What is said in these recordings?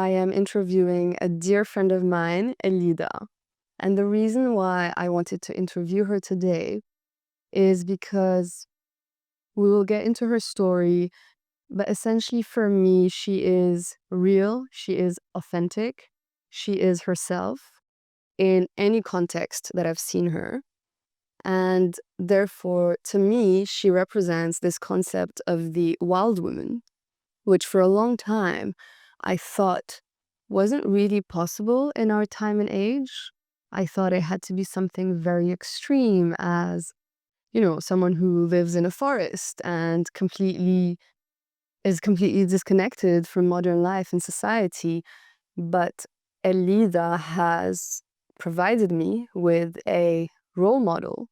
I am interviewing a dear friend of mine, Hellyda. And the reason why I wanted to interview her today is because we will get into her story, but essentially for me, she is real, she is authentic, she is herself in any context that I've seen her. And therefore, to me, she represents this concept of the wild woman, which for a long time I thought wasn't really possible in our time and age. I thought it had to be something very extreme, as, someone who lives in a forest and is completely disconnected from modern life and society. But Hellyda has provided me with a role model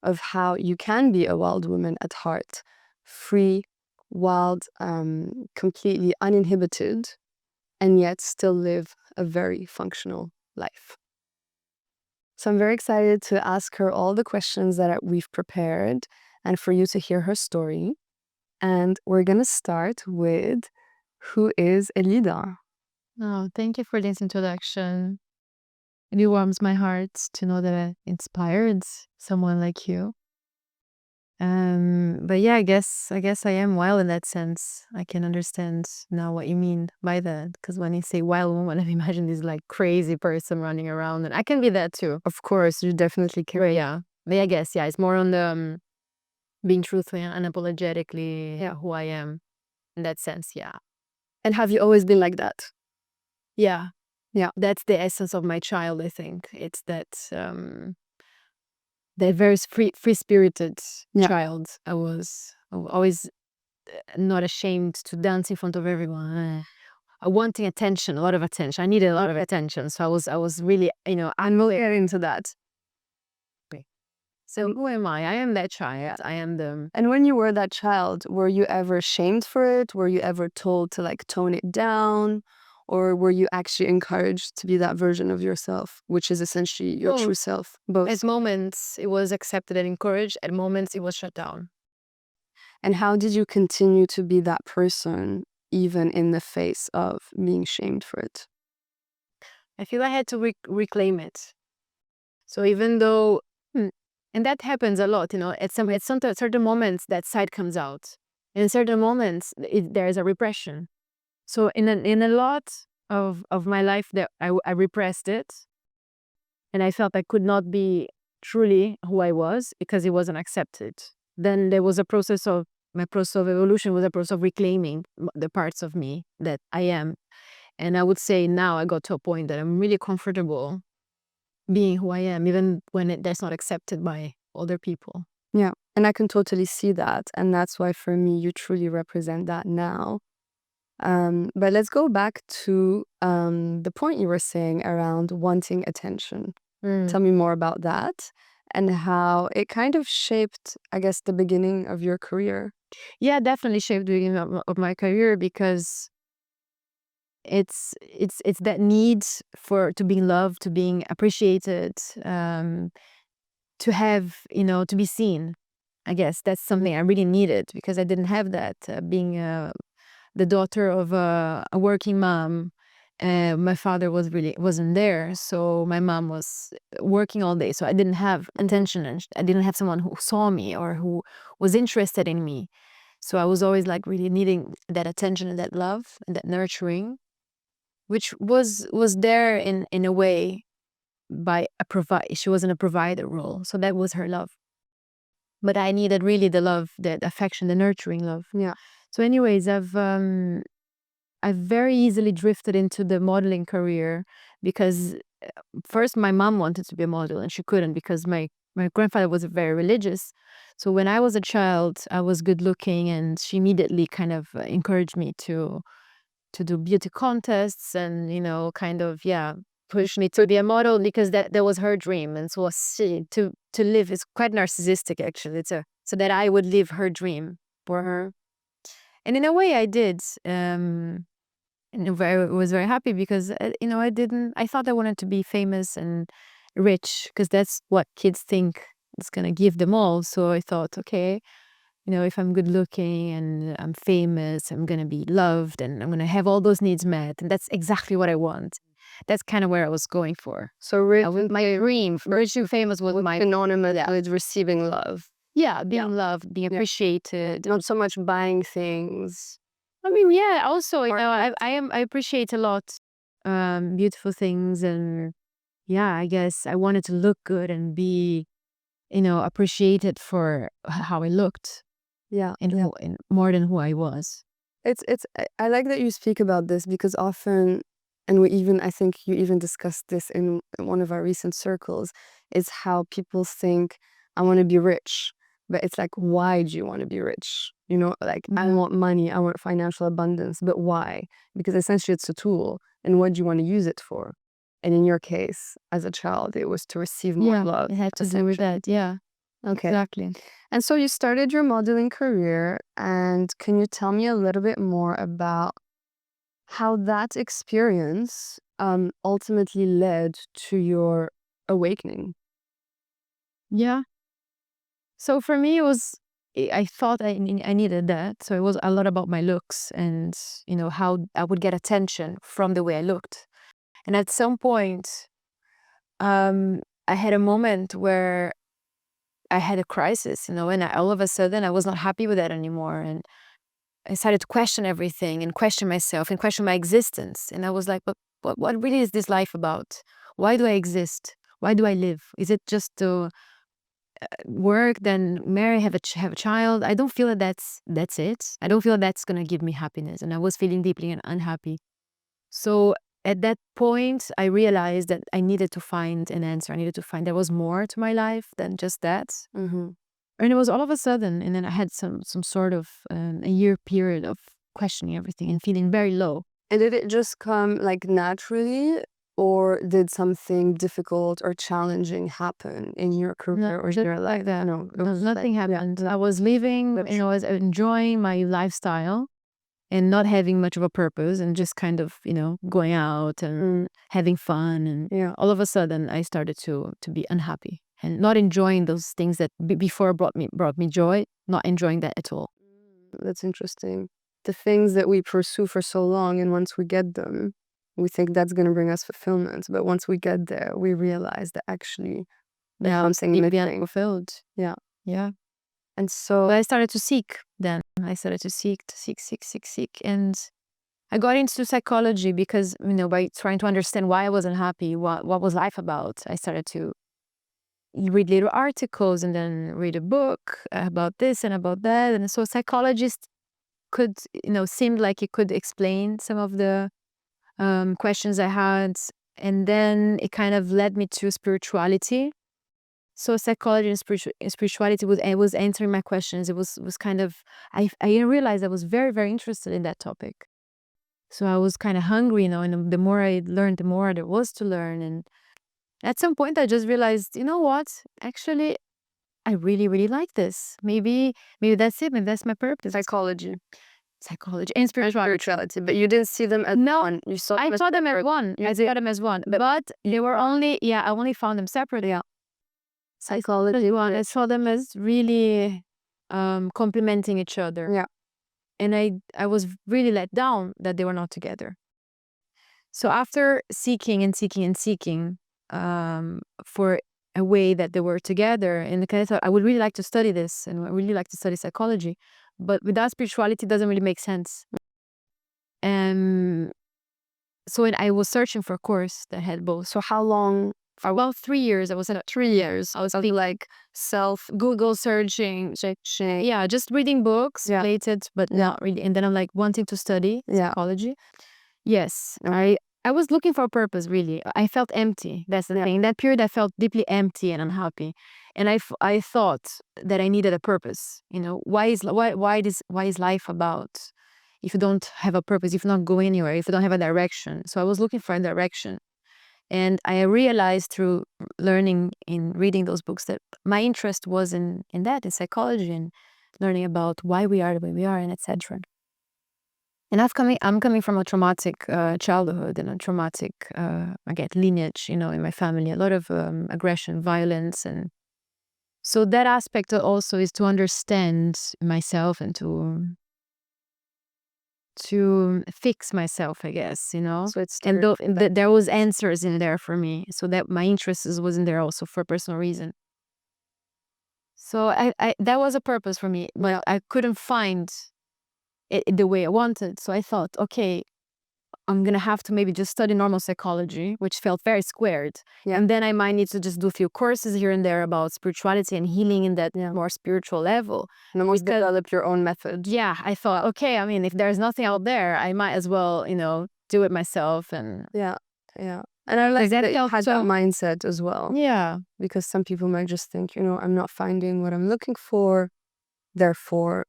of how you can be a wild woman at heart, free, wild, completely uninhibited, and yet still live a very functional life. So I'm very excited to ask her all the questions that we've prepared and for you to hear her story. And we're going to start with, who is Hellyda? Oh, thank you for this introduction. It really warms my heart to know that I inspired someone like you. But yeah, I guess I am wild in that sense. I can understand now what you mean by that. Because when you say wild woman, I imagine this like crazy person running around, and I can be that too. Of course, you definitely can. But yeah, I guess it's more on the being truthful and unapologetically who I am in that sense. Yeah. And have you always been like that? Yeah. Yeah. That's the essence of my child, I think. It's that very free-spirited child. I was always not ashamed to dance in front of everyone. Wanting attention, a lot of attention. I needed a lot of attention. So I was really, I'm really into that. So who am I? I am that child. I am the... And when you were that child, were you ever shamed for it? Were you ever told to tone it down? Or were you actually encouraged to be that version of yourself, which is essentially your true self? Both. At moments, it was accepted and encouraged. At moments, it was shut down. And how did you continue to be that person, even in the face of being shamed for it? I feel I had to reclaim it. So even though, and that happens a lot, at certain moments that side comes out. In certain moments, there is a repression. So in a lot of my life, that I repressed it, and I felt I could not be truly who I was because it wasn't accepted. Then there was my process of evolution was a process of reclaiming the parts of me that I am. And I would say now I got to a point that I'm really comfortable being who I am, even when that's not accepted by other people. Yeah, and I can totally see that. And that's why for me, you truly represent that now. But let's go back to the point you were saying around wanting attention. Tell me more about that and how it kind of shaped, I guess, the beginning of your career. Yeah, definitely shaped the beginning of my career, because it's that need to being loved, to being appreciated, to have, to be seen. I guess that's something I really needed, because I didn't have that. Being the daughter of a working mom, my father wasn't there, so my mom was working all day, so I didn't have attention, and I didn't have someone who saw me or who was interested in me. So I was always really needing that attention and that love and that nurturing, which was there in a way by she was in a provider role, so that was her love. But I needed really the love, the affection, the nurturing love. Yeah. So anyways, I've very easily drifted into the modeling career, because first my mom wanted to be a model and she couldn't, because my grandfather was very religious. So when I was a child, I was good looking, and she immediately kind of encouraged me to do beauty contests and, push me to be a model, because that was her dream. And so to live is quite narcissistic, actually. So that I would live her dream for her. And in a way I did. And I was very happy, because, I thought I wanted to be famous and rich, because that's what kids think it's going to give them all. So I thought, okay, if I'm good looking and I'm famous, I'm gonna be loved and I'm gonna have all those needs met, and that's exactly what I want. That's kind of where I was going for. So My dream, rich and famous, was my synonymous with receiving love. being loved, being appreciated. Not so much buying things. I mean, yeah. Also, I appreciate a lot beautiful things, and yeah, I guess I wanted to look good and be, appreciated for how I looked, Yeah. and more than who I was. I like that you speak about this because often, and I think you even discussed this in one of our recent circles, is how people think, I want to be rich. But it's like, why do you want to be rich? Like, I want money, I want financial abundance, but why? Because essentially it's a tool. And what do you want to use it for? And in your case, as a child, it was to receive more love. It had to do with that. Yeah, Okay. exactly. And so you started your modeling career, and can you tell me a little bit more about how that experience ultimately led to your awakening? Yeah. So for me, I thought I needed that. So it was a lot about my looks and, how I would get attention from the way I looked. And at some point, I had a moment where I had a crisis, and all of a sudden I was not happy with that anymore. And I started to question everything and question myself and question my existence. And I was like, but what really is this life about? Why do I exist? Why do I live? Is it just to work, then marry, have a child? I don't feel that that's it. I don't feel that's gonna give me happiness. And I was feeling deeply unhappy. So at that point, I realized that I needed to find an answer. I needed to find there was more to my life than just that. Mm-hmm. And it was all of a sudden, and then I had some sort of a year period of questioning everything and feeling very low. And did it just come like naturally, or did something difficult or challenging happen in your career or Just your life? like that. No, Nothing happened. I was living, I was enjoying my lifestyle and not having much of a purpose and just kind of, going out and having fun. And all of a sudden I started to be unhappy and not enjoying those things that before brought me joy, not enjoying that at all. That's interesting. The things that we pursue for so long, and once we get them, we think that's going to bring us fulfillment. But once we get there, we realize that actually there's something Deeply missing. unfulfilled. Yeah. Yeah. And so But I started to seek then. I started to seek. And I got into psychology because, by trying to understand why I wasn't happy, what was life about, I started to read little articles and then read a book about this and about that. And so psychologists could, seemed like it could explain some of the questions I had. And then it kind of led me to spirituality. So psychology and spirituality was answering my questions. It was kind of, I realized I was very, very interested in that topic. So I was kind of hungry, and the more I learned, the more there was to learn. And at some point I just realized, you know what? Actually, I really, really like this. Maybe that's it. Maybe that's my purpose. psychology And spirituality. spirituality, but you didn't see them as one. You saw I saw them as one. I saw them as one. But they were only, I only found them separately. psychology. I saw them as really complementing each other. Yeah. And I was really let down that they were not together. So after seeking and seeking and seeking for a way that they were together, and I thought I would really like to study this, and I really like to study psychology, but without spirituality, it doesn't really make sense. So I was searching for a course that had both. So how long? For about 3 years, I was at 3 years. I was like Google searching, yeah, just reading books related, but not really. And then I'm like wanting to study psychology. Yes, I was looking for a purpose. Really, I felt empty. That's the thing. In that period, I felt deeply empty and unhappy, and I thought that I needed a purpose. Why is life about? If you don't have a purpose, if you don't go anywhere, if you don't have a direction. So I was looking for a direction. And I realized through learning and reading those books that my interest was in that, in psychology, and learning about why we are the way we are, and etc. And I'm coming from a traumatic childhood and a traumatic, lineage, in my family. A lot of aggression, violence, and So that aspect also is to understand myself and to fix myself, I guess, you know. So it's And there was answers in there for me, so that my interest was in there also for personal reason. So I that was a purpose for me, but I couldn't find it the way I wanted. So I thought, okay, I'm gonna have to maybe just study normal psychology, which felt very squared. Yeah. And then I might need to just do a few courses here and there about spirituality and healing in that more spiritual level. And almost develop your own method. Yeah, I thought, okay, I mean, if there's nothing out there, I might as well, do it myself. And Yeah. And I like that you had so that mindset as well. yeah, Because some people might just think, I'm not finding what I'm looking for, therefore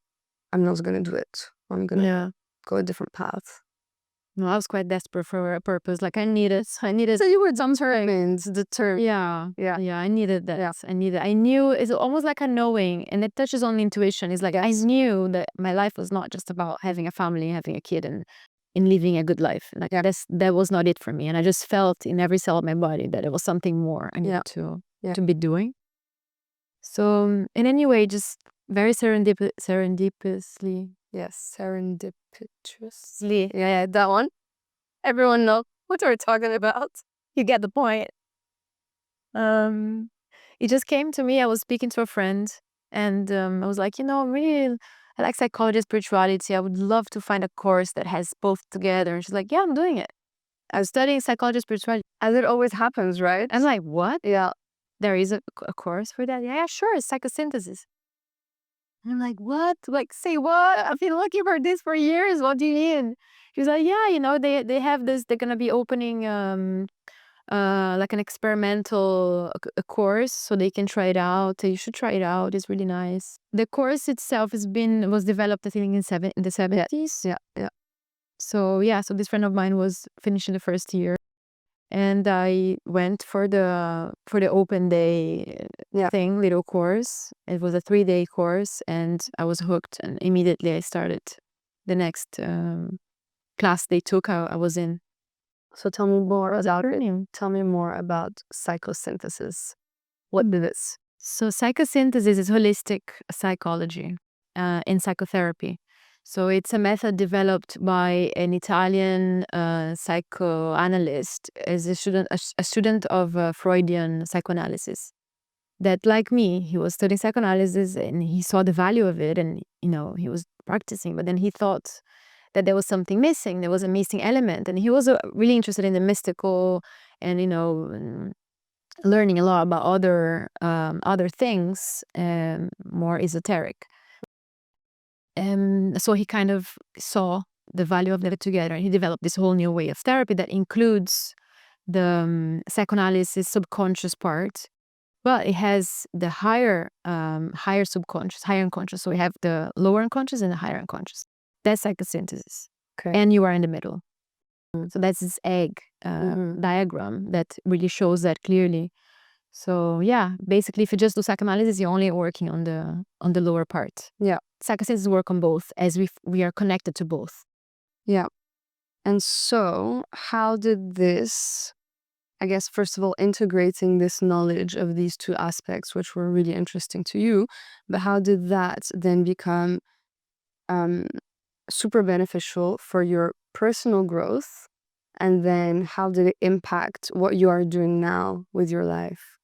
I'm not going to do it. I'm going to go a different path. no, I was quite desperate for a purpose. Like I needed. So you were determined. Yeah. I needed that. Yeah. I knew it's almost like a knowing, and it touches on intuition. It's like I knew that my life was not just about having a family, having a kid, and living a good life. Like that was not it for me. And I just felt in every cell of my body that it was something more I needed to be doing. So in any way, just very serendipitously. Yes, serendipitously. Yeah, that one. Everyone knows what we're talking about. You get the point. It just came to me. I was speaking to a friend, and I was like, really, I like psychology, spirituality. I would love to find a course that has both together. And she's like, yeah, I'm doing it. I was studying psychology, spirituality. As it always happens, right? I'm like, what? Yeah. There is a course for that? Yeah, sure. It's psychosynthesis. And I'm like, what? Like, say what? I've been looking for this for years. What do you mean? She's like, yeah, they have this. They're gonna be opening like an experimental a course, so they can try it out. You should try it out. It's really nice. The course itself was developed, I think, in the 70s. Yeah. So this friend of mine was finishing the first year, and I went for the open day thing, little course. It was a 3-day course, and I was hooked. And immediately I started the next class they took. I was in. So tell me more about it. Tell me more about psychosynthesis. What is this? So psychosynthesis is holistic psychology in psychotherapy. So it's a method developed by an Italian psychoanalyst as a student of Freudian psychoanalysis. That, like me, he was studying psychoanalysis and he saw the value of it, and he was practicing, but then he thought that there was something missing. There was a missing element, and he was really interested in the mystical and learning a lot about other things, more esoteric. So he kind of saw the value of that together, and he developed this whole new way of therapy that includes the psychoanalysis subconscious part, but it has the higher subconscious, higher unconscious. So we have the lower unconscious and the higher unconscious. That's psychosynthesis. Okay. And you are in the middle. So that's this egg diagram that really shows that clearly. So yeah, basically, if you just do psychoanalysis, you're only working on the lower part. Yeah. Psychosynthesis work on both, as we are connected to both. Yeah. And so how did this, I guess, first of all, integrating this knowledge of these two aspects, which were really interesting to you, but how did that then become super beneficial for your personal growth? And then how did it impact what you are doing now with your life?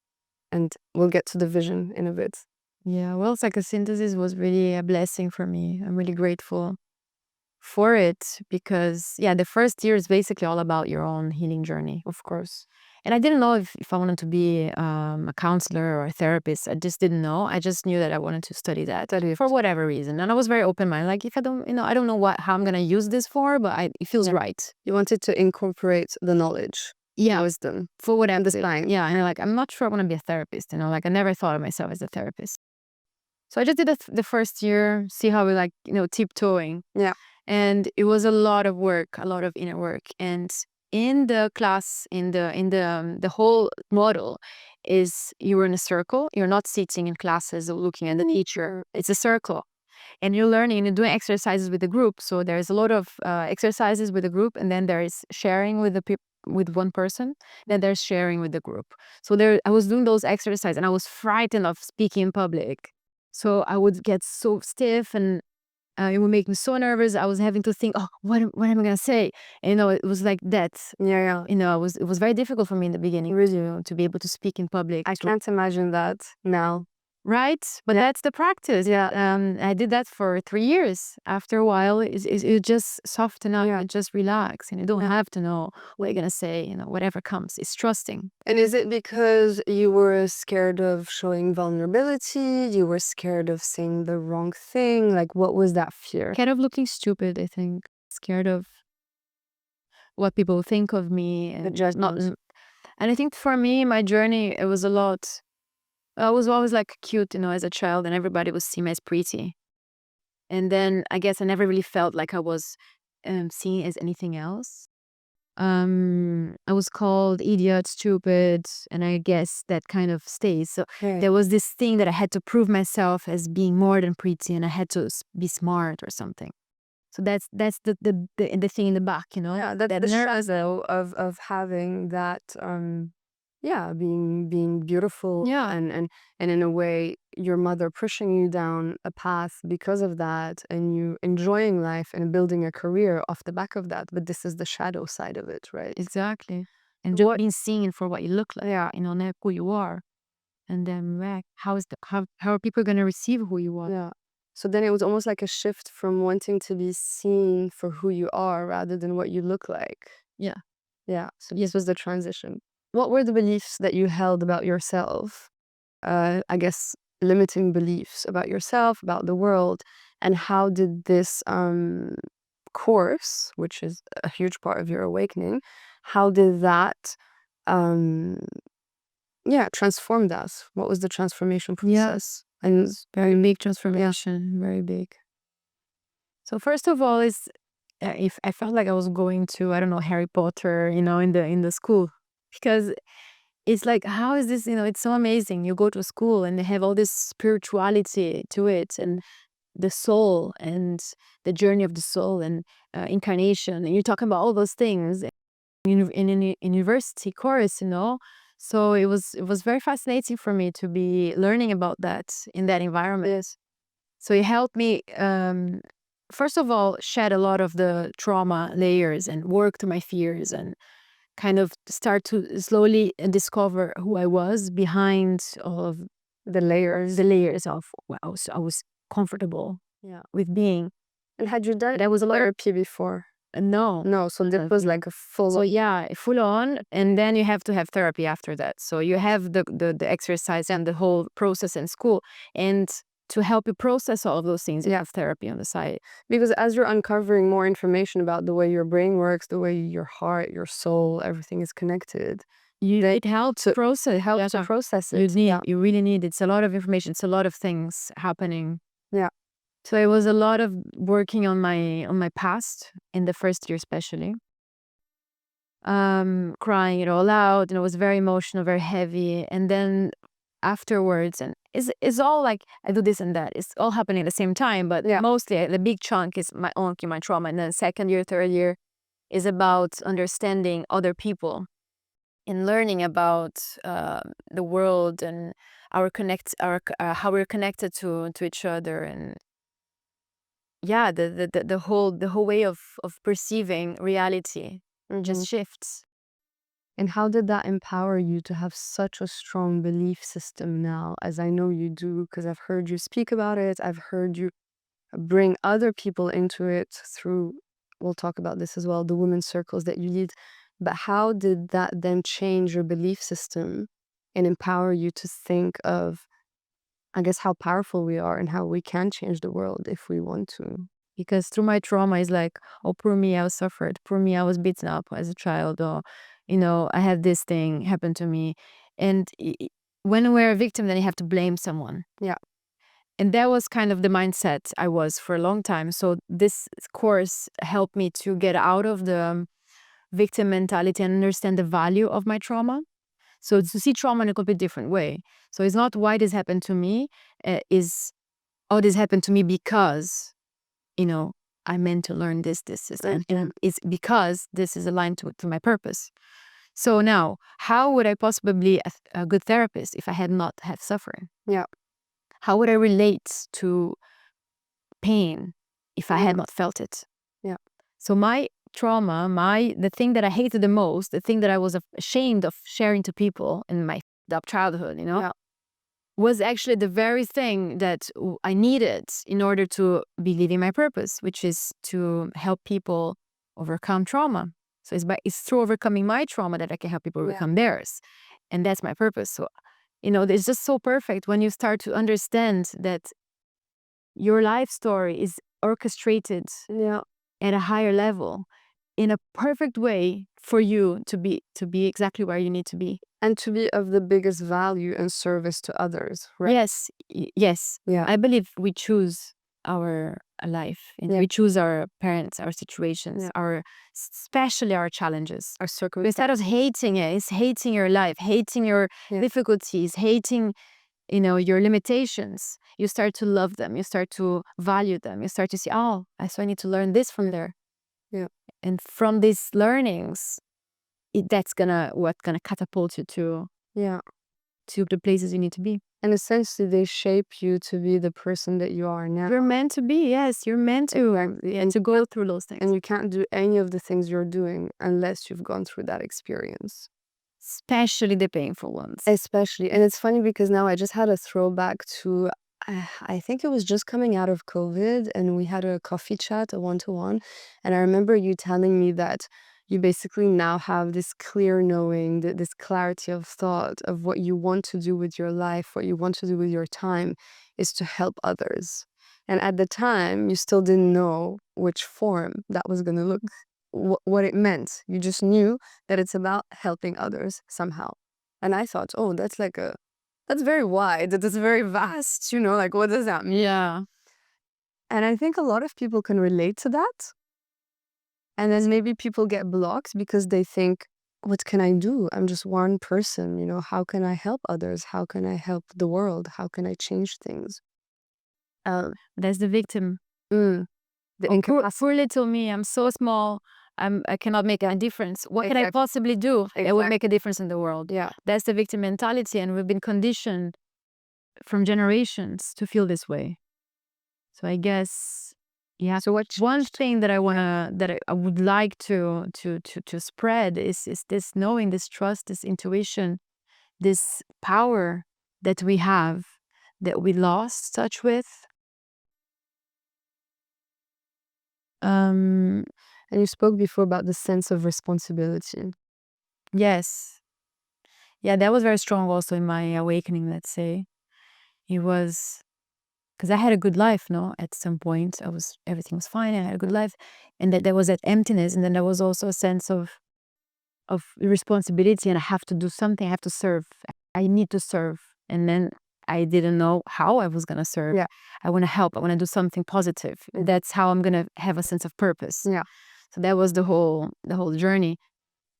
And we'll get to the vision in a bit. Yeah, well, psychosynthesis was really a blessing for me. I'm really grateful for it because, the first year is basically all about your own healing journey, of course. And I didn't know if I wanted to be a counselor or a therapist. I just didn't know. I just knew that I wanted to study that for whatever reason. And I was very open-minded. Like, if I don't, I don't know how I'm going to use this for, but it feels right. You wanted to incorporate the knowledge. Wisdom. For what I'm design. Yeah, and I'm not sure I want to be a therapist. Like, I never thought of myself as a therapist. So I just did the first year, see how we tiptoeing. Yeah. And it was a lot of work, a lot of inner work. And in the class, in the whole model is you're in a circle. You're not sitting in classes or looking at the teacher. It's a circle. And you're learning and doing exercises with the group. So there's a lot of exercises with the group, and then there is sharing with with one person, then they're sharing with the group. So there, I was doing those exercises and I was frightened of speaking in public. So I would get so stiff and it would make me so nervous. I was having to think, oh, what am I gonna say? And, it was like that. Yeah. It was very difficult for me in the beginning, really, to be able to speak in public. I can't imagine that now. Right? But that's the practice. Yeah. I did that for 3 years. After a while, it just soften up and just relax. And you don't have to know what you're gonna say, whatever comes. It's trusting. And is it because you were scared of showing vulnerability? You were scared of saying the wrong thing? Like, what was that fear? Scared of looking stupid, I think. Scared of what people think of me and and I think for me, my journey, it was a lot. I was always like cute, as a child, and everybody would see me as pretty. And then I guess I never really felt like I was seen as anything else. I was called idiot, stupid, and I guess that kind of stays. So there was this thing that I had to prove myself as being more than pretty, and I had to be smart or something. So that's the thing in the back, Yeah, that's that the nerve. shadow of having that being beautiful. Yeah. And in a way your mother pushing you down a path because of that, and you enjoying life and building a career off the back of that. But this is the shadow side of it, right? Exactly. And just What being seen for what you look like, not who you are. And then how are people gonna receive who you are? Yeah. So then it was almost like a shift from wanting to be seen for who you are rather than what you look like. Yeah. Yeah. So this was the transition. What were the beliefs that you held about yourself? I guess limiting beliefs about yourself, about the world, and how did this course, which is a huge part of your awakening, how did that um transform that? What was the transformation process? And Very big transformation, very big. So first of all, is if I felt like I was going to, I don't know, Harry Potter, in the school, because it's like, how is this? It's so amazing. You go to school and they have all this spirituality to it, and the soul, and the journey of the soul, and incarnation, and you're talking about all those things in a university course. So it was very fascinating for me to be learning about that in that environment. yes. So it helped me, first of all, shed a lot of the trauma layers and work through my fears, and kind of start to slowly discover who I was behind all of The layers. the layers of what I was comfortable Yeah. with being. And had you done That was a lot. therapy before? No. No, so that was like a full. So yeah, full on, and then you have to have therapy after that. So you have the exercise and the whole process in school, and to help you process all of those things, you have therapy on the side. Because as you're uncovering more information about the way your brain works, the way your heart, your soul, everything is connected, It helps to process. it helps to process it. You really need. It's a lot of information. It's a lot of things happening. Yeah. So it was a lot of working on my past in the first year, especially. Crying it all out, and it was very emotional, very heavy. And then afterwards, and it's all like I do this and that. It's all happening at the same time, but mostly the big chunk is my own my trauma. And then second year, third year is about understanding other people and learning about the world and how we're connected to each other, and the whole way of perceiving reality just shifts. And how did that empower you to have such a strong belief system now, as I know you do, because I've heard you speak about it. I've heard you bring other people into it through, we'll talk about this as well, the women's circles that you lead. But how did that then change your belief system and empower you to think of, I guess, how powerful we are and how we can change the world if we want to? Because through my trauma, it's like, oh, poor me, I was suffered. Poor me, I was beaten up as a child. Or, I had this thing happen to me. And when we're a victim, then you have to blame someone. Yeah. And that was kind of the mindset I was for a long time. So this course helped me to get out of the victim mentality and understand the value of my trauma. So to see trauma in a completely different way. So it's not why this happened to me, is, oh, this happened to me because, I'm meant to learn this, and it's because this is aligned to my purpose. So now, how would I possibly be a good therapist if I had not had suffering? Yeah. How would I relate to pain if I had not felt it? Yeah. So my trauma, the thing that I hated the most, the thing that I was ashamed of sharing to people in my childhood, Yeah. was actually the very thing that I needed in order to be living my purpose, which is to help people overcome trauma. So it's through overcoming my trauma that I can help people overcome theirs. And that's my purpose. So, it's just so perfect when you start to understand that your life story is orchestrated Yeah. at a higher level in a perfect way for you to be exactly where you need to be. And to be of the biggest value and service to others, right? Yes, yes. Yeah. I believe we choose our life, and we choose our parents, our situations, especially our challenges. Our circle. Instead of hating it, it's hating your life, hating your difficulties, hating, your limitations. You start to love them. You start to value them. You start to see, so I need to learn this from there. Yeah. And from these learnings, that's gonna catapult you to the places you need to be. And essentially, they shape you to be the person that you are now. You're meant to be, yes. You're meant to, and to go through those things. And you can't do any of the things you're doing unless you've gone through that experience. Especially the painful ones. Especially. And it's funny because now I just had a throwback to, I think it was just coming out of COVID, and we had a coffee chat, a one-to-one. And I remember you telling me that you basically now have this clear knowing, this clarity of thought of what you want to do with your life, what you want to do with your time is to help others. And at the time, you still didn't know which form that was going to look, what it meant. You just knew that it's about helping others somehow. And I thought, that's that's very wide, that's very vast, like what does that mean? Yeah. And I think a lot of people can relate to that. And then maybe people get blocked because they think, what can I do? I'm just one person, how can I help others? How can I help the world? How can I change things? That's the victim. The Poor little me, I'm so small. I cannot make a difference. What can I possibly do that would make a difference in the world? Yeah. That's the victim mentality, and we've been conditioned from generations to feel this way. So I guess, So one thing that I would like to spread is this knowing, this trust, this intuition, this power that we have that we lost touch with. And you spoke before about the sense of responsibility. Yes. Yeah, that was very strong also in my awakening, let's say. It was because I had a good life, at some point. Everything was fine, I had a good life. And that there was that emptiness, and then there was also a sense of responsibility, and I have to do something, I have to serve. I need to serve. And then I didn't know how I was gonna serve. Yeah. I wanna help, I wanna do something positive. That's how I'm gonna have a sense of purpose. Yeah. So that was the whole journey.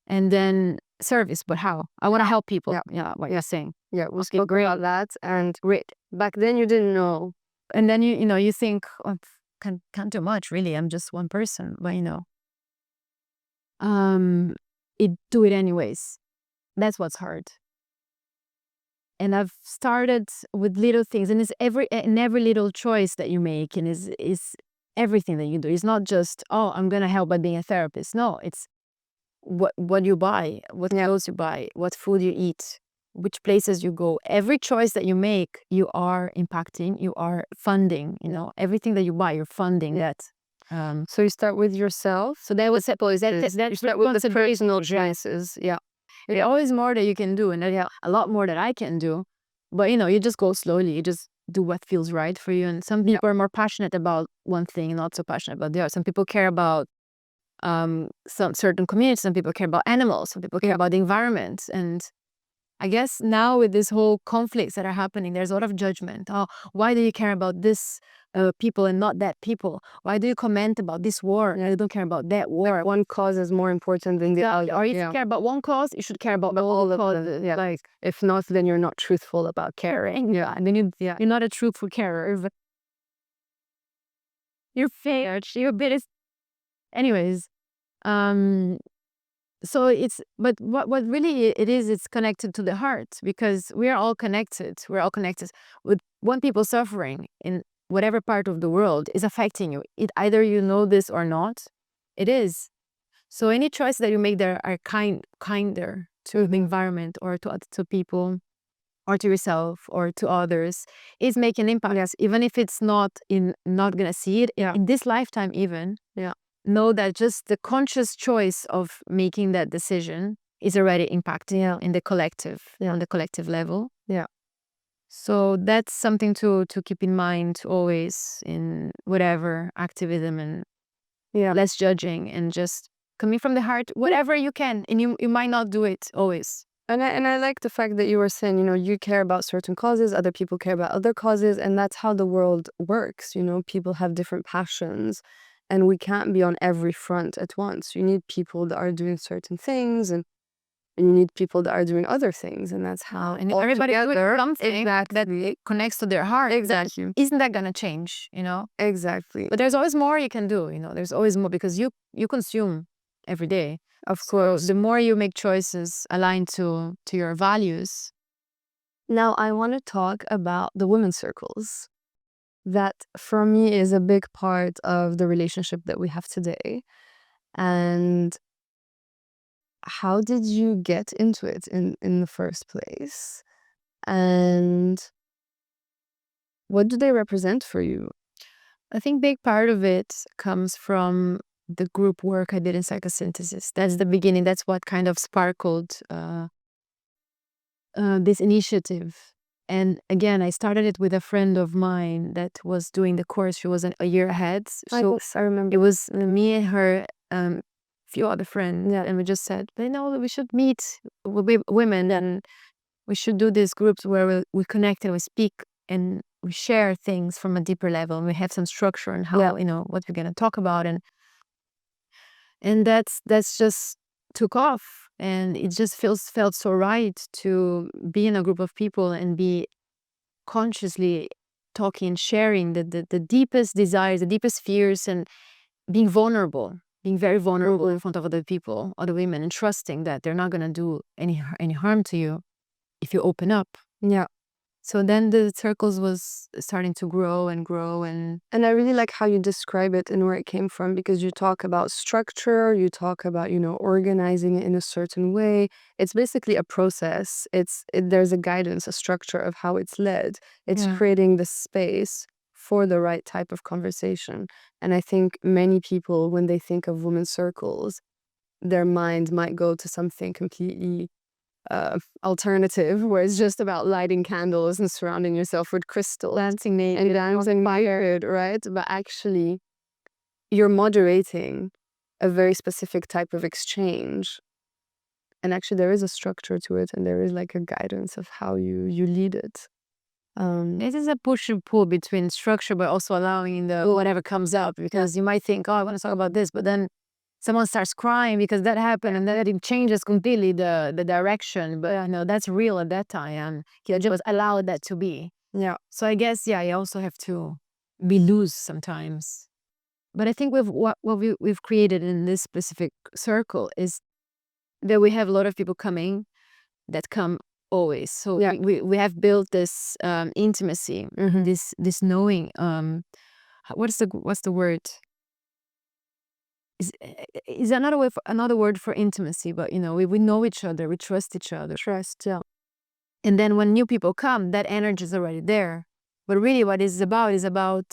And then service, but how? I wanna help people. Yeah, what you're saying. Yeah, we spoke about that, and back then you didn't know. And then you think, can't do much really. I'm just one person, but do it anyways. That's what's hard. And I've started with little things, and it's every little choice that you make, and is everything that you do. It's not just I'm gonna help by being a therapist. No, it's what you buy, what clothes you buy, what food you eat, which places you go. Every choice that you make, you are impacting, you are funding. Everything that you buy, you're funding that. So you start with yourself. So that was simple. Is that you start with the personal choices. Yeah. There's always more that you can do, and there's a lot more that I can do. But you just go slowly. You just do what feels right for you. And some people are more passionate about one thing, not so passionate about the other. Some people care about some certain communities. Some people care about animals. Some people care about the environment. And I guess now with this whole conflicts that are happening, there's a lot of judgment. Why do you care about this people and not that people? Why do you comment about this war and I don't care about that war? One cause is more important than the other. Or if you care about one cause, you should care about all of them. Yeah. Like, if not, then you're not truthful about caring. Yeah, and then you're not a truthful carer. You're fair. You're a bit. Anyways, um, so it's but what really it is, it's connected to the heart, because we are all connected. We're all connected. With when people suffering in whatever part of the world is affecting you, it either you know this or not, it is. So any choice that you make there are kinder to the environment, or to people, or to yourself, or to others, is making an impact. Yes, even if it's not gonna see it in this lifetime, even. Yeah. Know that just the conscious choice of making that decision is already impacting in the collective, on the collective level. Yeah. So that's something to keep in mind always in whatever activism, and less judging, and just coming from the heart, whatever you can. And you might not do it always. And I like the fact that you were saying, you care about certain causes, other people care about other causes, and that's how the world works. People have different passions, and we can't be on every front at once. You need people that are doing certain things, and you need people that are doing other things, and that's how. And if everybody doing something that connects to their heart, Exactly. isn't that gonna change? Exactly. But there's always more you can do. There's always more, because you consume every day. Of course. So the more you make choices aligned to your values. Now I want to talk about the women's circles. That for me is a big part of the relationship that we have today. And how did you get into it in the first place? And what do they represent for you? I think big part of it comes from the group work I did in psychosynthesis. That's the beginning. That's what kind of sparkled this initiative. And again, I started it with a friend of mine that was doing the course. She was a year ahead. So I remember. it was me and her, few other friends, and we just said, we should meet women, and we should do these groups where we connect and we speak and we share things from a deeper level, and we have some structure on how what we're gonna talk about, and that's just took off, and it just felt so right to be in a group of people and be consciously talking, sharing the deepest desires, the deepest fears, and being very vulnerable in front of other people, other women, and trusting that they're not gonna do any harm to you if you open up. Yeah. So then the circles was starting to grow and grow, and I really like how you describe it and where it came from, because you talk about structure, you talk about, organizing it in a certain way. It's basically a process. There's a guidance, a structure of how it's led. It's creating the space for the right type of conversation. And I think many people, when they think of women's circles, their mind might go to something completely alternative, where it's just about lighting candles and surrounding yourself with crystals, dancing naked and dancing naked, right? But actually, you're moderating a very specific type of exchange, and actually there is a structure to it, and there is like a guidance of how you lead it. It is a push and pull between structure, but also allowing whatever comes up, because you might think, I want to talk about this, but then someone starts crying because that happened, and then it changes completely the direction. But no, that's real at that time, and you just allow that to be. Yeah. So I guess you also have to be loose sometimes. But I think what we've created in this specific circle is that we have a lot of people coming that come always. So we have built this intimacy, this knowing. What's the word? Is another word for intimacy, but we know each other, we trust each other. Trust, yeah. And then when new people come, that energy is already there. But really what it's about is about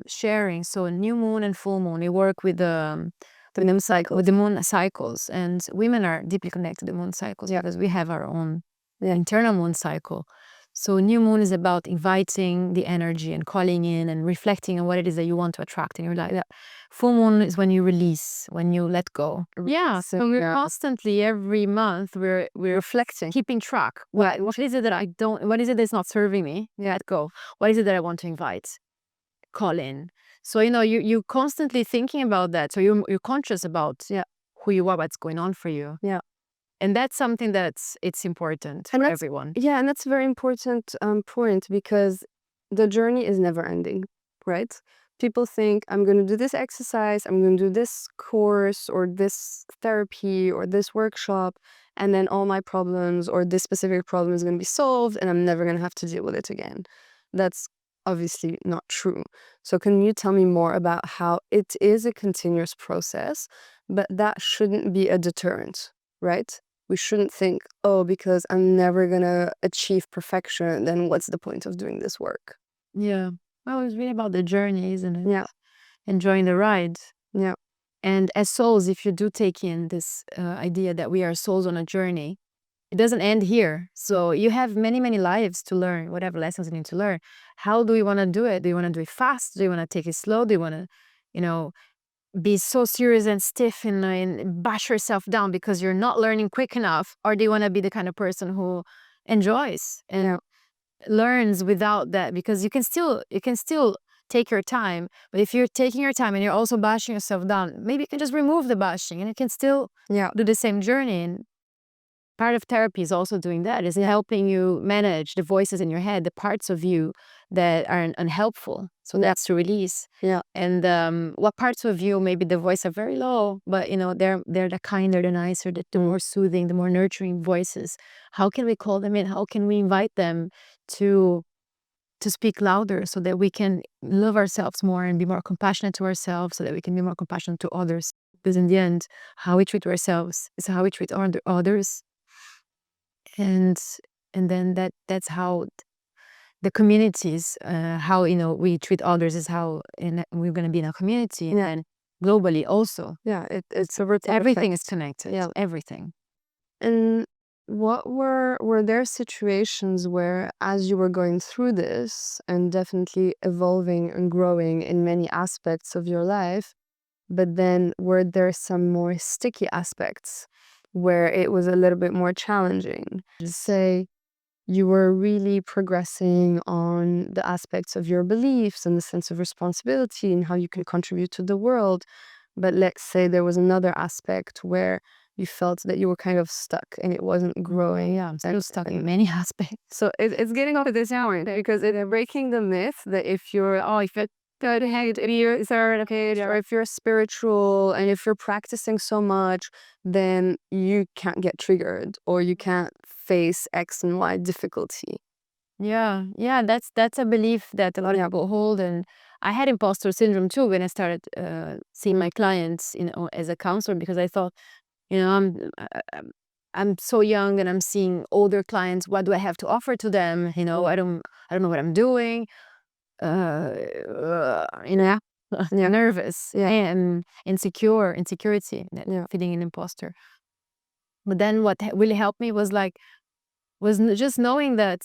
sharing. So new moon and full moon, we work with the moon cycles, and women are deeply connected to the moon cycles because we have our own internal moon cycle. So new moon is about inviting the energy and calling in and reflecting on what it is that you want to attract in your life. Full moon is when you release, when you let go. Yeah. So we're constantly, every month, we're reflecting, keeping track. What is it that I don't, what is it that's not serving me? Let go. What is it that I want to invite? Call in. So, you're constantly thinking about that. So you're conscious about who you are, what's going on for you. Yeah. And that's something it's important for everyone. Yeah, and that's a very important point, because the journey is never ending, right? People think I'm going to do this exercise, I'm going to do this course or this therapy or this workshop, and then all my problems or this specific problem is going to be solved and I'm never going to have to deal with it again. That's obviously not true. So can you tell me more about how it is a continuous process, but that shouldn't be a deterrent, right? We shouldn't think, oh, because I'm never going to achieve perfection, then what's the point of doing this work? Yeah. Well, it's really about the journey, isn't it? Yeah. Enjoying the ride. Yeah. And as souls, if you do take in this idea that we are souls on a journey, it doesn't end here. So you have many, many lives to learn, whatever lessons you need to learn. How do you want to do it? Do you want to do it fast? Do you want to take it slow? Do you want to, you know, be so serious and stiff and bash yourself down because you're not learning quick enough? Or do you want to be the kind of person who enjoys and Yeah. learns without that? Because you can still take your time, but if you're taking your time and you're also bashing yourself down, maybe you can just remove the bashing and you can still Yeah. do the same journey. And part of therapy is also doing that, is helping you manage the voices in your head, the parts of you that are unhelpful. So that's to release. Yeah. And what parts of you, maybe the voice are very low, but they're the kinder, the nicer, the more soothing, the more nurturing voices. How can we call them in? How can we invite them to speak louder so that we can love ourselves more and be more compassionate to ourselves, so that we can be more compassionate to others? Because in the end, how we treat ourselves is how we treat others. And then that's how the communities, how we treat others is how we're going to be in a community. Yeah. And globally also. Yeah. It's a ripple Everything effect. is connected. Yeah. Everything. And what were there situations where, as you were going through this and definitely evolving and growing in many aspects of your life, but then were there some more sticky aspects where it was a little bit more challenging? Just say you were really progressing on the aspects of your beliefs and the sense of responsibility and how you can contribute to the world. But let's say there was another aspect where you felt that you were kind of stuck and it wasn't growing. Yeah, I'm still stuck in many aspects. So it's getting off of this hour because it's breaking the myth that if you're, if you're good, hey, if you're third, okay, or if you're spiritual and if you're practicing so much, then you can't get triggered or you can't face X and Y difficulty. Yeah, that's a belief that a lot of people hold. And I had imposter syndrome too when I started seeing my clients, as a counselor, because I thought, I'm so young and I'm seeing older clients. What do I have to offer to them? I don't know what I'm doing. Yeah, nervous, and insecurity, feeling an imposter. But then what really helped me was just knowing that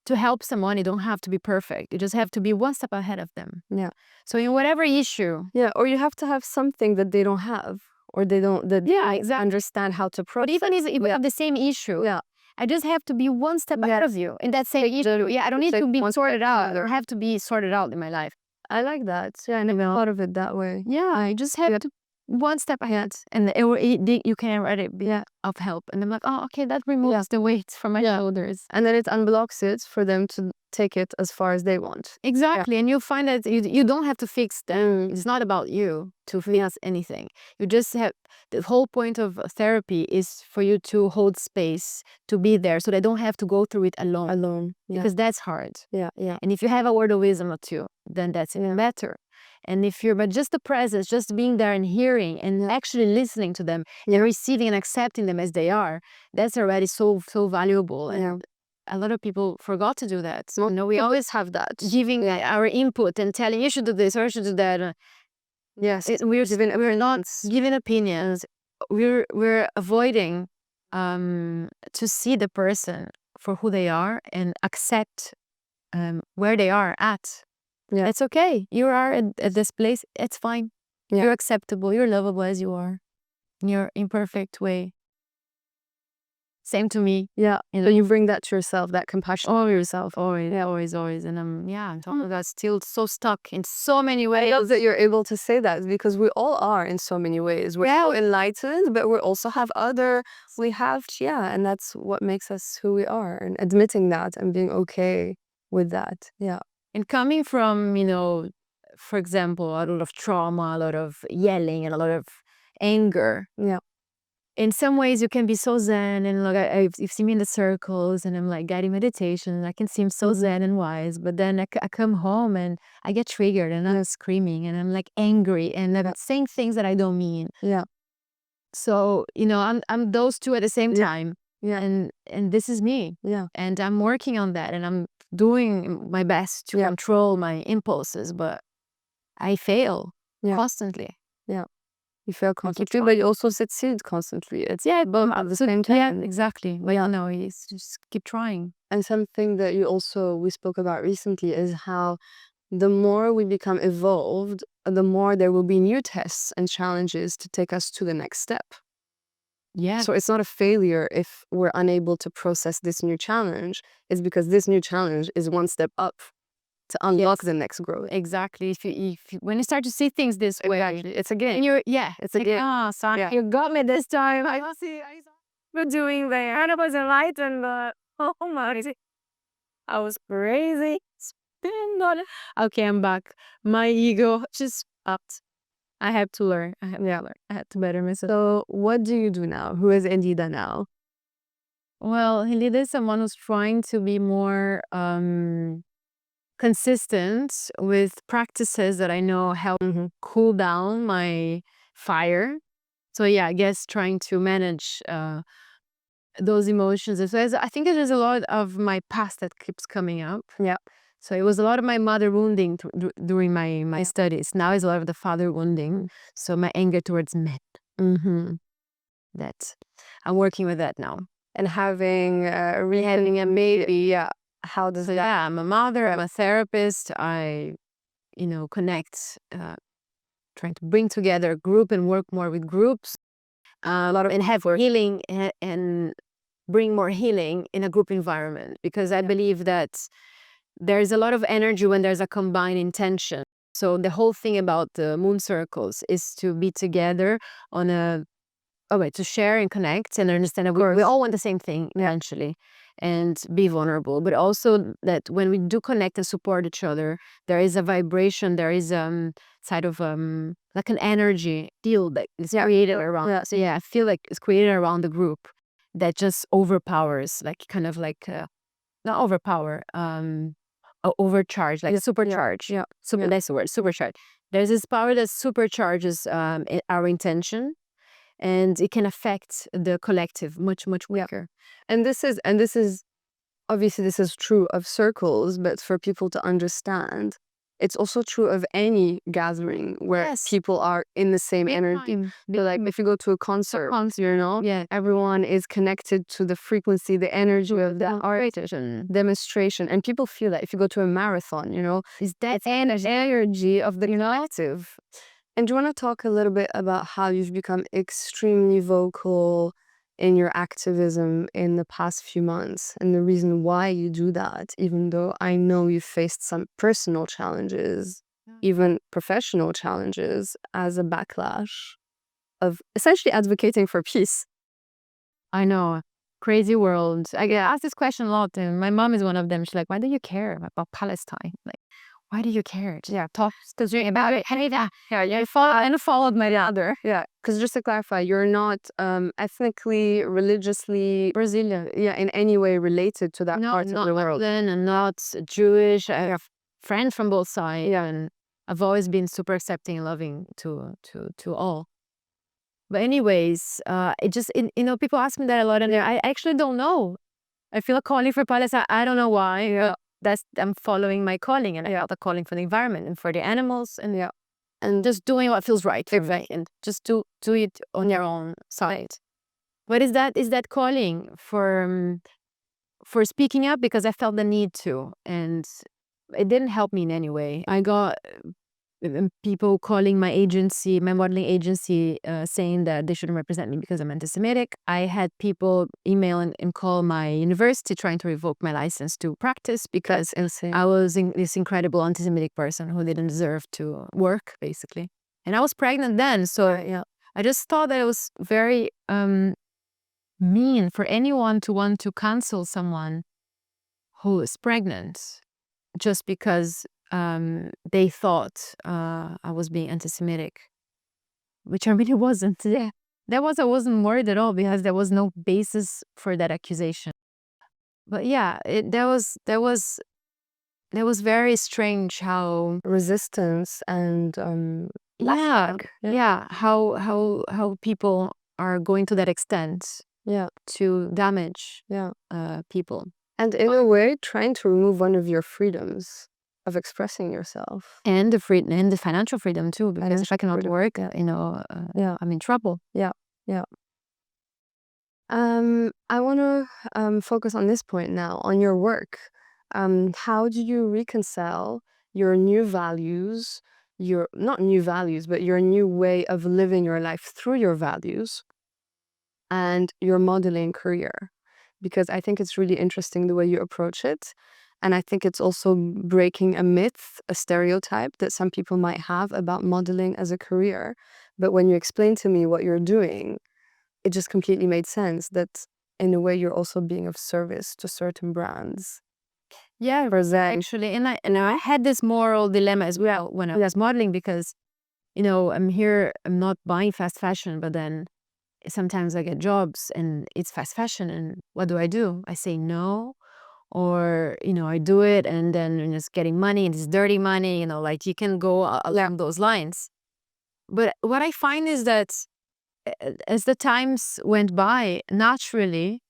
to help someone, you don't have to be perfect. You just have to be one step ahead of them. Yeah. So in whatever issue. Yeah, or you have to have something that they don't have, or they don't Exactly. understand how to process. But even if we have the same issue, I just have to be one step ahead of you in that same issue. Yeah, I don't need to be sorted out or have to be sorted out in my life. I like that. Yeah, I never thought of it that way. Yeah, I just have to one step ahead, and you can already be of help. And I'm like, oh, okay, that removes the weight from my shoulders. And then it unblocks it for them to take it as far as they want. Exactly. And you'll find that you don't have to fix them. It's not about you to fix anything. You just have, the whole point of therapy is for you to hold space, to be there, so they don't have to go through it alone. Because that's hard. Yeah. And if you have a word of wisdom or two, then that's even better. And but just the presence, just being there and hearing and actually listening to them and receiving and accepting them as they are, that's already so valuable. And a lot of people forgot to do that. So, we always have that, giving our input and telling you should do this or you should do that. Yes, we're not giving opinions. We're avoiding to see the person for who they are and accept where they are at. Yeah, it's okay. You are at this place. It's fine. Yeah. You're acceptable. You're lovable as you are, in your imperfect way. Same to me. Yeah. So you bring that to yourself, that compassion. Oh, yourself, always. Yeah, always. And I'm talking about still so stuck in so many ways. I love that you're able to say that, because we all are in so many ways. We're so enlightened, but we also have and that's what makes us who we are, and admitting that and being okay with that. Yeah. And coming from, for example, a lot of trauma, a lot of yelling, and a lot of anger. Yeah. In some ways, you can be so zen, and like you've seen me in the circles, and I'm like guiding meditation, and I can seem so zen and wise. But then I come home and I get triggered, and I'm screaming, and I'm like angry, and I'm saying things that I don't mean. Yeah. So I'm those two at the same time. Yeah. And this is me. Yeah. And I'm working on that, and I'm doing my best to control my impulses, but I fail constantly. Yeah. You fail constantly, but you also succeed constantly. It's both at the same time. Yeah, exactly. But it's just keep trying. And something that we spoke about recently is how the more we become evolved, the more there will be new tests and challenges to take us to the next step. Yeah. So it's not a failure if we're unable to process this new challenge. It's because this new challenge is one step up to unlock the next growth. Exactly. When you start to see things this way, it's a game. It's a game. Son, you got me this time. I see. We're doing there. And I was enlightened, but oh my, I was crazy. Okay, I'm back. My ego just upped. I have to learn. I have to better myself. So what do you do now? Who is Hellyda now? Well, Hellyda is someone who's trying to be more consistent with practices that I know help cool down my fire. So I guess trying to manage those emotions. So I think there's a lot of my past that keeps coming up. Yeah. So it was a lot of my mother wounding during my studies. Now it's a lot of the father wounding. So my anger towards men. That I'm working with that now. And having a baby, how does that? Yeah, I'm a mother, I'm a therapist. I, connect, trying to bring together a group and work more with groups. A lot of and have healing and bring more healing in a group environment, because I believe that there's a lot of energy when there's a combined intention. So the whole thing about the moon circles is to be together on to share and connect and understand that we all want the same thing eventually, and be vulnerable. But also that when we do connect and support each other, there is a vibration, there is side of like an energy field that is created around. So I feel like it's created around the group that just overpowers, like kind of like not overpower, overcharge, like supercharge. That's the word, supercharge. There's this power that supercharges our intention, and it can affect the collective much quicker. And this is obviously, this is true of circles, but for people to understand, it's also true of any gathering where people are in the same energy. So like if you go to a concert, everyone is connected to the frequency, the energy of the art demonstration. And people feel that if you go to a marathon, is that energy of the collective. And do you want to talk a little bit about how you've become extremely vocal in your activism in the past few months, and the reason why you do that, even though I know you faced some personal challenges, even professional challenges, as a backlash of essentially advocating for peace? I know. Crazy world. I get asked this question a lot, and my mom is one of them. She's like, why do you care about Palestine? Like, why do you care? Talk about it. Hellyda. I followed my other. Because just to clarify, you're not ethnically, religiously Brazilian. In any way related to that part of the world. And not Jewish. I have friends from both sides, and I've always been super accepting and loving to all. But anyways, it just people ask me that a lot, and I actually don't know. I feel a calling for Palestine. I don't know why. I'm following my calling, and I felt a calling for the environment and for the animals, and just doing what feels right, and just do it on your own side. What is that? Is that calling for speaking up, because I felt the need to, and it didn't help me in any way. I got people calling my modeling agency, saying that they shouldn't represent me because I'm anti-Semitic. I had people email and call my university trying to revoke my license to practice because I was this incredible anti-Semitic person who didn't deserve to work, basically. And I was pregnant then, so I just thought that it was very mean for anyone to want to cancel someone who is pregnant just because they thought I was being anti-Semitic, which I really wasn't. Yeah, I wasn't worried at all because there was no basis for that accusation. But yeah, that was very strange how Resistance and yeah lack. yeah how people are going to that extent Yeah, to damage yeah. people. And in a way, trying to remove one of your freedoms of expressing yourself. And the financial freedom too, because if I cannot freedom, work, yeah. Yeah, I'm in trouble. yeah, yeah. I want to focus on this point now, on your work. How do you reconcile your new values, your not new values, but your new way of living your life through your values and your modeling career? Because I think it's really interesting the way you approach it. And I think it's also breaking a myth, a stereotype that some people might have about modeling as a career. But when you explain to me what you're doing, it just completely made sense that in a way you're also being of service to certain brands. Yeah, For them, actually, and I had this moral dilemma as well when I was modeling, because I'm not buying fast fashion, but then sometimes I get jobs and it's fast fashion, and what do? I say no, or I do it and then I'm just getting money and it's dirty money, like you can go along those lines. But what I find is that as the times went by, naturally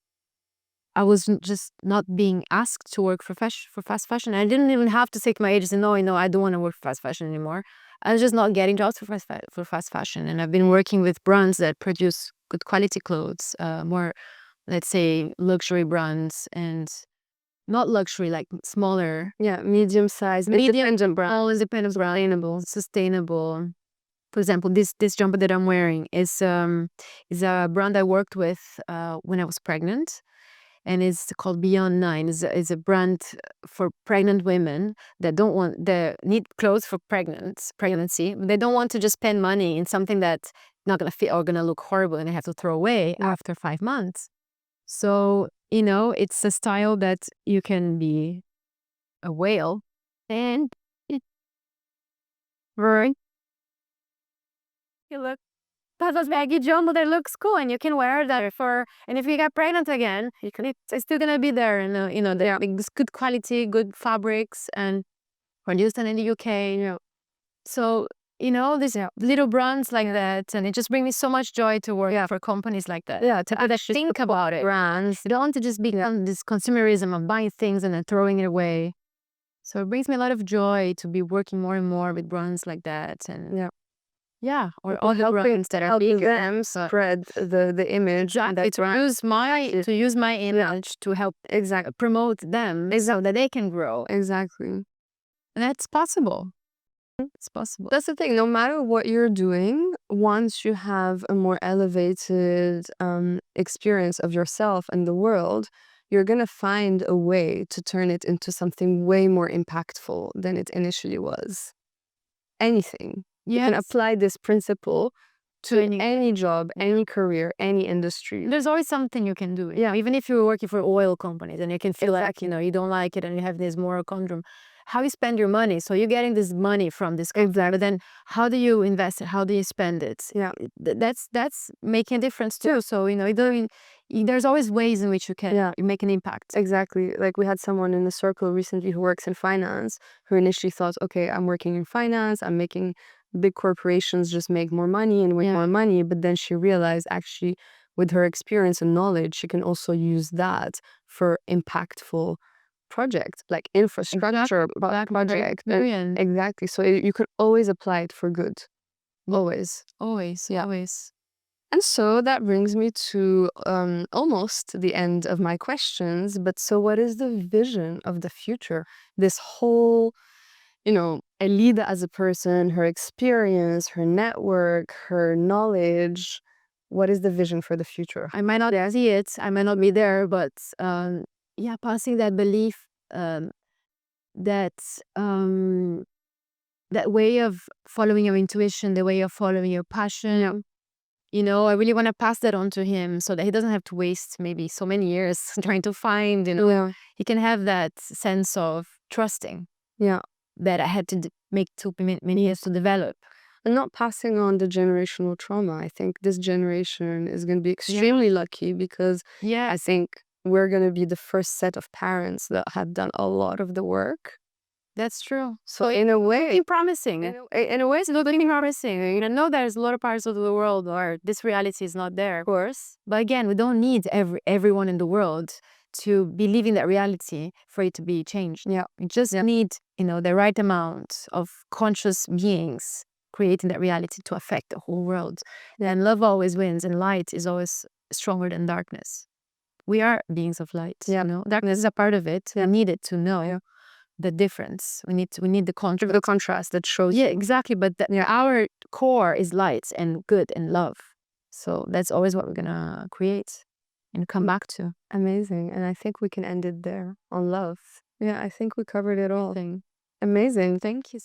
I was just not being asked to work for fast fashion. I didn't even have to take my age and say, no, I don't want to work for fast fashion anymore. I was just not getting jobs for fast fashion. And I've been working with brands that produce good quality clothes, more, let's say, luxury brands, and not luxury, like smaller, yeah, medium size, independent brand. all independent, sustainable. For example, this jumper that I'm wearing is a brand I worked with when I was pregnant, and it's called Beyond Nine. It's a brand for pregnant women that need clothes for pregnancy. But they don't want to just spend money in something that's not gonna fit or gonna look horrible and they have to throw away after 5 months. So it's a style that you can be a whale, and it's very you look. That was baggy jumper that looks cool, and you can wear that and if you get pregnant again, it's still gonna be there, and they're good quality, good fabrics, and produced in the UK. So these little brands like that, and it just brings me so much joy to work for companies like that. Yeah, to that think about it. brands. You don't want to just be on this consumerism of buying things and then throwing it away. So it brings me a lot of joy to be working more and more with brands like that, and or all the brands that are helping big them spread the image. Exactly, to use my image to help promote them so that they can grow. Exactly. And that's possible. It's possible. That's the thing. No matter what you're doing, once you have a more elevated experience of yourself and the world, you're gonna find a way to turn it into something way more impactful than it initially was. Anything. You can apply this principle to any job, any career, any industry. There's always something you can do. Yeah, even if you're working for oil companies and you can feel like you don't like it and you have this moral conundrum, how you spend your money. So you're getting this money from this company, but then how do you invest it? How do you spend it? Yeah, that's making a difference too. So there's always ways in which you can make an impact. Exactly. Like we had someone in the circle recently who works in finance, who initially thought, okay, I'm working in finance, I'm making big corporations just make more money and make more money. But then she realized actually with her experience and knowledge, she can also use that for impactful projects like infrastructure project. Exactly. So you could always apply it for good. Always. Always. And so that brings me to almost the end of my questions. But so what is the vision of the future? This whole, Hellyda as a person, her experience, her network, her knowledge. What is the vision for the future? I might not see it. I might not be there, but passing that belief that that way of following your intuition, the way of following your passion. I really want to pass that on to him so that he doesn't have to waste maybe so many years trying to find, he can have that sense of trusting. Yeah. that I had to took me many years to develop. And not passing on the generational trauma. I think this generation is going to be extremely lucky because Yeah, I think we're going to be the first set of parents that have done a lot of the work. that's true. So in a way, Looking promising. in a way, It's looking promising. I know there's a lot of parts of the world where this reality is not there, of course. But again, we don't need everyone in the world to be living that reality for it to be changed. yeah, We just need, the right amount of conscious beings creating that reality to affect the whole world. And love always wins, and light is always stronger than darkness. We are beings of light. Yeah. Darkness is a part of it. We need it to know the difference. We need the contrast. the contrast that shows. Yeah, exactly. But our core is light and good and love. So that's always what we're gonna create and come back to. Amazing. And I think we can end it there on love. Yeah, I think we covered it all. Amazing. Thank you.